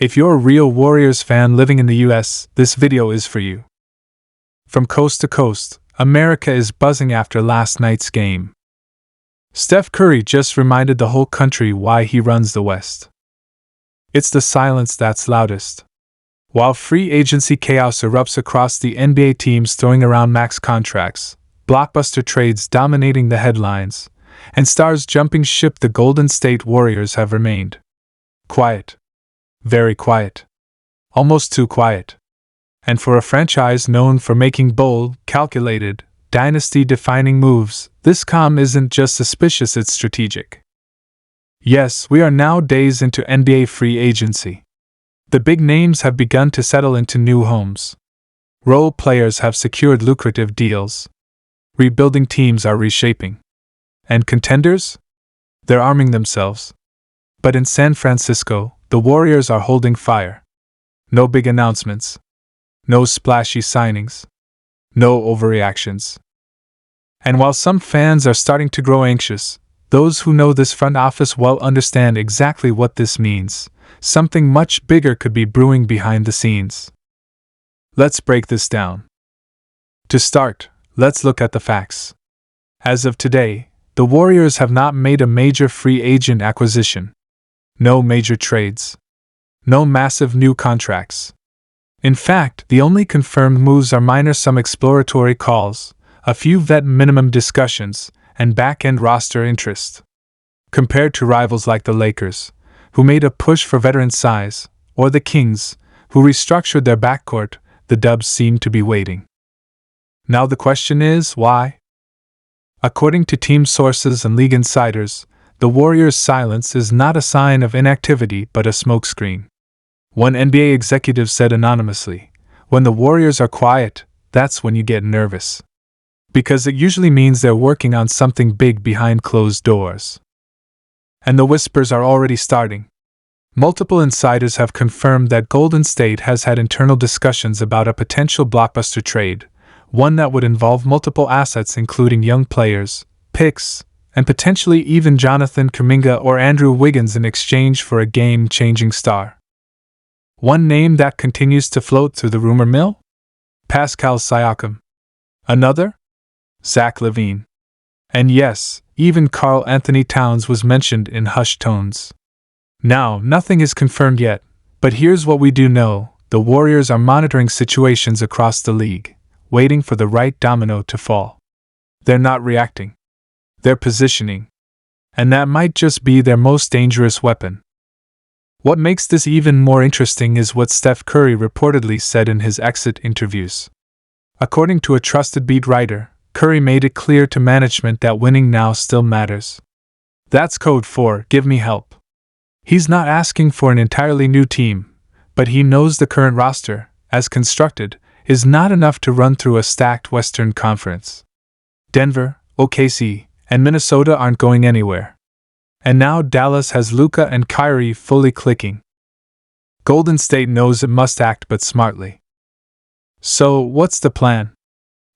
If you're a real Warriors fan living in the US, this video is for you. From coast to coast, America is buzzing after last night's game. Steph Curry just reminded the whole country why he runs the West. It's the silence that's loudest. While free agency chaos erupts across the NBA, teams throwing around max contracts, blockbuster trades dominating the headlines, and stars jumping ship, the Golden State Warriors have remained quiet. Very quiet. Almost too quiet. And for a franchise known for making bold, calculated, dynasty-defining moves, this calm isn't just suspicious, it's strategic. Yes, we are now days into NBA free agency. The big names have begun to settle into new homes. Role players have secured lucrative deals. Rebuilding teams are reshaping. And contenders? They're arming themselves. But in San Francisco, the Warriors are holding fire. No big announcements. No splashy signings. No overreactions. And while some fans are starting to grow anxious, those who know this front office well understand exactly what this means. Something much bigger could be brewing behind the scenes. Let's break this down. To start, let's look at the facts. As of today, the Warriors have not made a major free agent acquisition. No major trades. No massive new contracts. In fact, the only confirmed moves are minor, some exploratory calls, a few vet minimum discussions, and back-end roster interest. Compared to rivals like the Lakers, who made a push for veteran size, or the Kings, who restructured their backcourt, the Dubs seem to be waiting. Now the question is, why? According to team sources and league insiders, the Warriors' silence is not a sign of inactivity but a smokescreen. One NBA executive said anonymously, "When the Warriors are quiet, that's when you get nervous. Because it usually means they're working on something big behind closed doors." And the whispers are already starting. Multiple insiders have confirmed that Golden State has had internal discussions about a potential blockbuster trade, one that would involve multiple assets including young players, picks, and potentially even Jonathan Kuminga or Andrew Wiggins in exchange for a game-changing star. One name that continues to float through the rumor mill? Pascal Siakam. Another? Zach LaVine. And yes, even Karl Anthony Towns was mentioned in hushed tones. Now, nothing is confirmed yet, but here's what we do know: the Warriors are monitoring situations across the league, waiting for the right domino to fall. They're not reacting. They're positioning. And that might just be their most dangerous weapon. What makes this even more interesting is what Steph Curry reportedly said in his exit interviews. According to a trusted beat writer, Curry made it clear to management that winning now still matters. That's code for "give me help." He's not asking for an entirely new team, but he knows the current roster, as constructed, is not enough to run through a stacked Western Conference. Denver, OKC, and Minnesota aren't going anywhere. And now Dallas has Luka and Kyrie fully clicking. Golden State knows it must act, but smartly. So, what's the plan?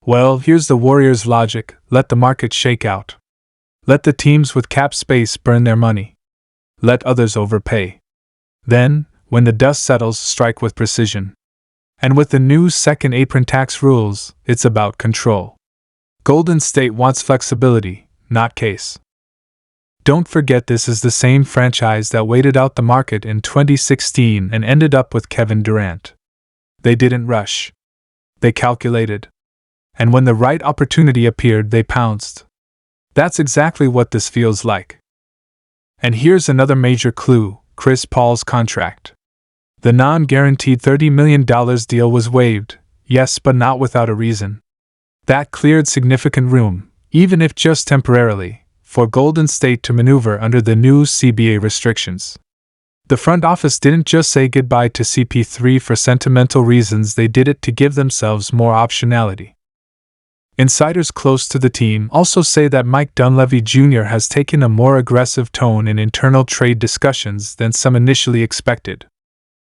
Well, here's the Warriors' logic: let the market shake out. Let the teams with cap space burn their money. Let others overpay. Then, when the dust settles, strike with precision. And with the new second apron tax rules, it's about control. Golden State wants flexibility, not case. Don't forget, this is the same franchise that waited out the market in 2016 and ended up with Kevin Durant. They didn't rush. They calculated. And when the right opportunity appeared, they pounced. That's exactly what this feels like. And here's another major clue: Chris Paul's contract. The non-guaranteed $30 million deal was waived, yes, but not without a reason. That cleared significant room, even if just temporarily, for Golden State to maneuver under the new CBA restrictions. The front office didn't just say goodbye to CP3 for sentimental reasons, they did it to give themselves more optionality. Insiders close to the team also say that Mike Dunleavy Jr. has taken a more aggressive tone in internal trade discussions than some initially expected.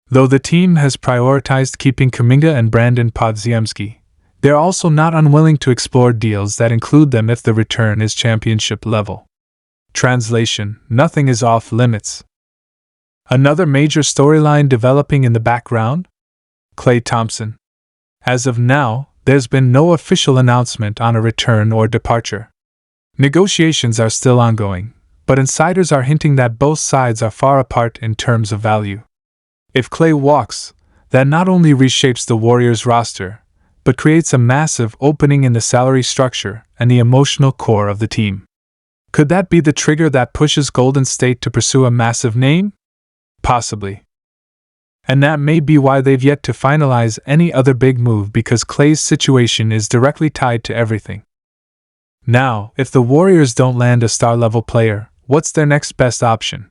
Though the team has prioritized keeping Kuminga and Brandon Podziemski, they're also not unwilling to explore deals that include them if the return is championship level. Translation: nothing is off limits. Another major storyline developing in the background? Klay Thompson. As of now, there's been no official announcement on a return or departure. Negotiations are still ongoing, but insiders are hinting that both sides are far apart in terms of value. If Klay walks, that not only reshapes the Warriors roster, but creates a massive opening in the salary structure and the emotional core of the team. Could that be the trigger that pushes Golden State to pursue a massive name? Possibly. And that may be why they've yet to finalize any other big move, because Klay's situation is directly tied to everything. Now, if the Warriors don't land a star-level player, what's their next best option?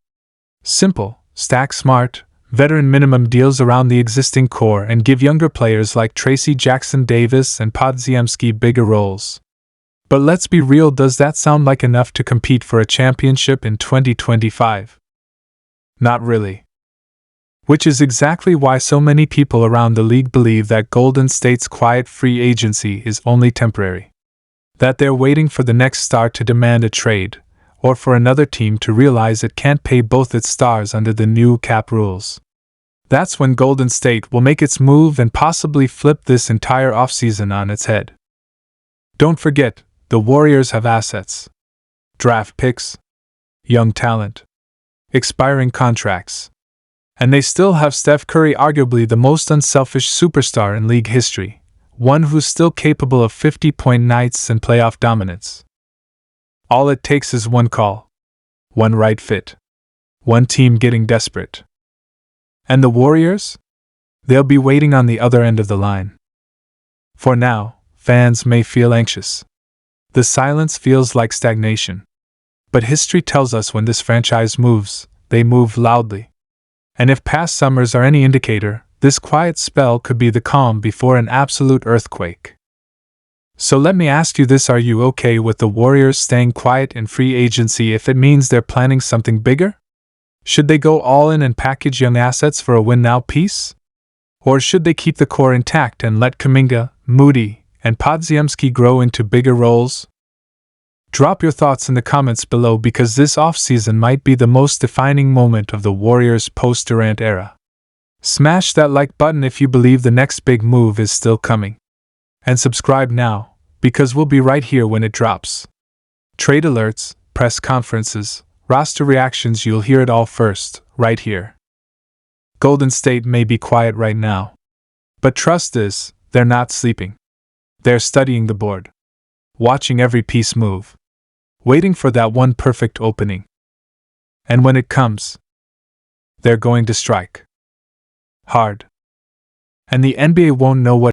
Simple: stack smart, veteran minimum deals around the existing core and give younger players like Tracy Jackson-Davis and Podziemski bigger roles. But let's be real, does that sound like enough to compete for a championship in 2025? Not really. Which is exactly why so many people around the league believe that Golden State's quiet free agency is only temporary. That they're waiting for the next star to demand a trade, or for another team to realize it can't pay both its stars under the new cap rules. That's when Golden State will make its move and possibly flip this entire offseason on its head. Don't forget, the Warriors have assets. Draft picks, young talent, expiring contracts. And they still have Steph Curry, arguably the most unselfish superstar in league history, one who's still capable of 50-point nights and playoff dominance. All it takes is one call, one right fit, one team getting desperate. And the Warriors? They'll be waiting on the other end of the line. For now, fans may feel anxious. The silence feels like stagnation. But history tells us when this franchise moves, they move loudly. And if past summers are any indicator, this quiet spell could be the calm before an absolute earthquake. So let me ask you this: are you okay with the Warriors staying quiet in free agency if it means they're planning something bigger? Should they go all in and package young assets for a win-now piece? Or should they keep the core intact and let Kuminga, Moody, and Podziemski grow into bigger roles? Drop your thoughts in the comments below, because this offseason might be the most defining moment of the Warriors' post-Durant era. Smash that like button if you believe the next big move is still coming. And subscribe now, because we'll be right here when it drops. Trade alerts, press conferences, roster reactions, you'll hear it all first, right here. Golden State may be quiet right now. But trust this, they're not sleeping. They're studying the board. Watching every piece move. Waiting for that one perfect opening. And when it comes, they're going to strike hard. And the NBA won't know what